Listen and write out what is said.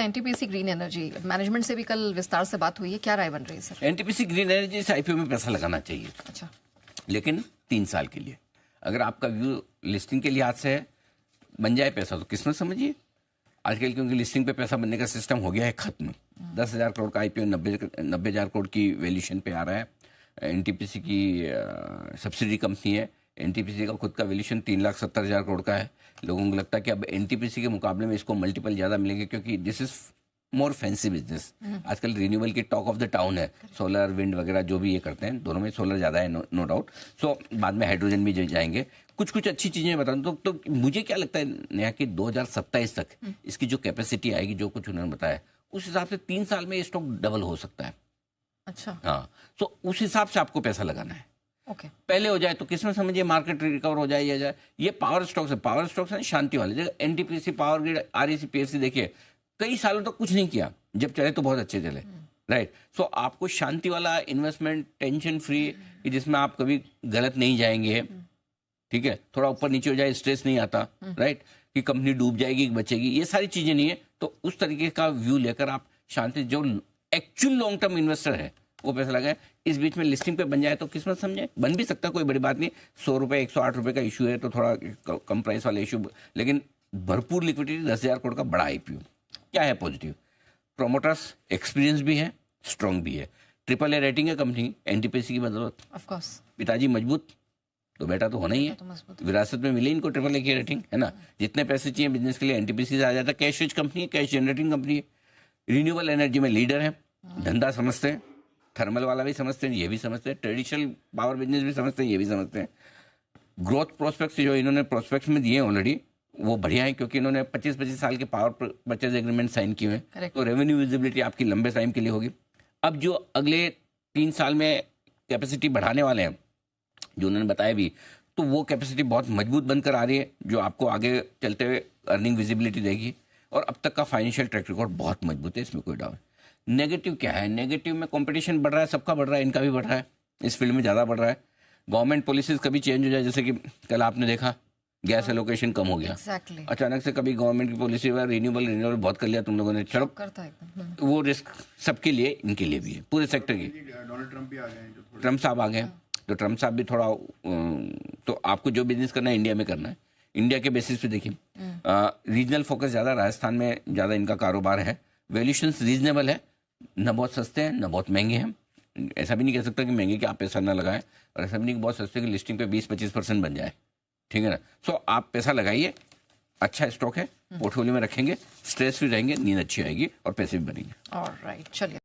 NTPC green energy management से भी कल विस्तार से बात हुई है, क्या राय बन रही है सर? एनटीपीसी ग्रीन एनर्जी से आईपीओ में पैसा लगाना चाहिए। अच्छा, लेकिन 3 साल के लिए। अगर आपका व्यू लिस्टिंग के लिहाज से है, बन जाए पैसा तो किस्मत समझिए। आजकल क्योंकि लिस्टिंग पे पैसा बनने का सिस्टम हो गया है खत्म। 10,000 करोड़ का आईपीओ 90,000 करोड़ की वैल्यूएशन पे आ रहा है। एनटीपीसी की सब्सिडी कंपनी है। एनटीपीसी का खुद का वैल्यूएशन 3,70,000 करोड़ का है। लोगों को लगता है कि अब एनटीपीसी के मुकाबले में इसको मल्टीपल ज़्यादा मिलेंगे, क्योंकि this is more fancy business. आजकल रिन्यूएबल की टॉक ऑफ द टाउन है। सोलर, विंड वगैरह जो भी ये करते हैं, दोनों में सोलर ज़्यादा है, नो डाउट। सो बाद में हाइड्रोजन भी जाएंगे। कुछ अच्छी चीज़ें बता दूँ तो मुझे क्या लगता है नया कि 2027 तक इसकी जो कैपेसिटी आएगी, जो कुछ उन्होंने बताया, उस हिसाब से 3 साल में ये स्टॉक डबल हो सकता है। अच्छा, हाँ, तो उस हिसाब से आपको पैसा लगाना है। ओके, पहले हो जाए तो किस्मत समझिए, मार्केट रिकवर हो जाए या जाए। ये पावर स्टॉक्स है शांति वाले, जैसे NTPC, power grid, REC, PSC, देखिए कई सालों तक कुछ नहीं किया, जब चले तो बहुत अच्छे चले, राइट। सो आपको शांति वाला इन्वेस्टमेंट, टेंशन फ्री, जिसमें आप कभी गलत नहीं जाएंगे, ठीक है, थोड़ा ऊपर नीचे हो जाए स्ट्रेस नहीं आता, राइट, कि कंपनी डूब जाएगी बचेगी, ये सारी चीजें नहीं है। तो उस तरीके का व्यू लेकर आप शांति, जो एक्चुअल लॉन्ग टर्म इन्वेस्टर है वो पैसा लगाए। इस बीच में लिस्टिंग पे बन जाए तो किस्मत समझे, बन भी सकता, कोई बड़ी बात नहीं। 100 रुपये 108 रुपये का इशू है तो थोड़ा कम प्राइस वाला इशू, लेकिन भरपूर लिक्विडिटी, 10,000 करोड़ का बड़ा आईपीओ। क्या है पॉजिटिव? प्रोमोटर्स एक्सपीरियंस भी है, स्ट्रांग भी है, AAA रेटिंग है कंपनी, एनटीपीसी की बदौलत। ऑफ कोर्स, पिताजी मजबूत तो बेटा तो होना ही है, विरासत में मिली इनको AAA की रेटिंग, है ना। जितने पैसे चाहिए बिजनेस के लिए एनटीपीसी से आ जाता है। कैश रिच कंपनी है, कैश जनरेटिंग कंपनी है, रिन्यूएबल एनर्जी में लीडर है, धंधा समझते हैं, थर्मल वाला भी समझते हैं, ये भी समझते हैं, ट्रेडिशनल पावर बिजनेस भी समझते हैं, ये भी समझते हैं। ग्रोथ प्रोस्पेक्ट्स जो इन्होंने प्रोस्पेक्ट्स में दिए ऑलरेडी, वो बढ़िया है, क्योंकि इन्होंने 25-25 साल के पावर परचेज एग्रीमेंट साइन किए हैं, तो रेवेन्यू विजिबिलिटी आपकी लंबे टाइम के लिए होगी। अब जो अगले 3 साल में कैपेसिटी बढ़ाने वाले हैं, जो उन्होंने बताया भी, तो वो कैपेसिटी बहुत मजबूत बनकर आ रही है, जो आपको आगे चलते हुए अर्निंग विजिबिलिटी देगी। और अब तक का फाइनेंशियल ट्रैक रिकॉर्ड बहुत मजबूत है, इसमें कोई डाउट। नेगेटिव क्या है? नेगेटिव में कंपटीशन बढ़ रहा है, सबका बढ़ रहा है, इनका भी बढ़ रहा है, इस फील्ड में ज़्यादा बढ़ रहा है। गवर्नमेंट पॉलिसीज कभी चेंज हो जाए, जैसे कि कल आपने देखा गैस एलोकेशन कम हो गया, अचानक से कभी गवर्नमेंट की पॉलिसी हुआ, रिन्यूएबल बहुत कर लिया तुम लोगों ने, चलो वो रिस्क सबके लिए, इनके लिए भी है, पूरे सेक्टर की। डोनाल्ड ट्रम्प भी आ गए, ट्रम्प साहब आ गए, तो ट्रम्प साहब भी थोड़ा, तो आपको जो बिजनेस करना है इंडिया में करना है, इंडिया के बेसिस पे देखिए। रीजनल फोकस ज़्यादा, राजस्थान में ज़्यादा इनका कारोबार है। वैल्यूएशंस रीजनेबल है, न बहुत सस्ते हैं न बहुत महंगे हैं। ऐसा भी नहीं कह सकता कि महंगे कि आप पैसा ना लगाएं, और ऐसा भी नहीं कि बहुत सस्ते कि लिस्टिंग पे 20-25% बन जाए, ठीक है ना। सो आप पैसा लगाइए, अच्छा स्टॉक है, पोर्टफोलियो में रखेंगे, स्ट्रेस फ्री रहेंगे, नींद अच्छी आएगी और पैसे भी बनेंगे। ऑलराइट, चलिए।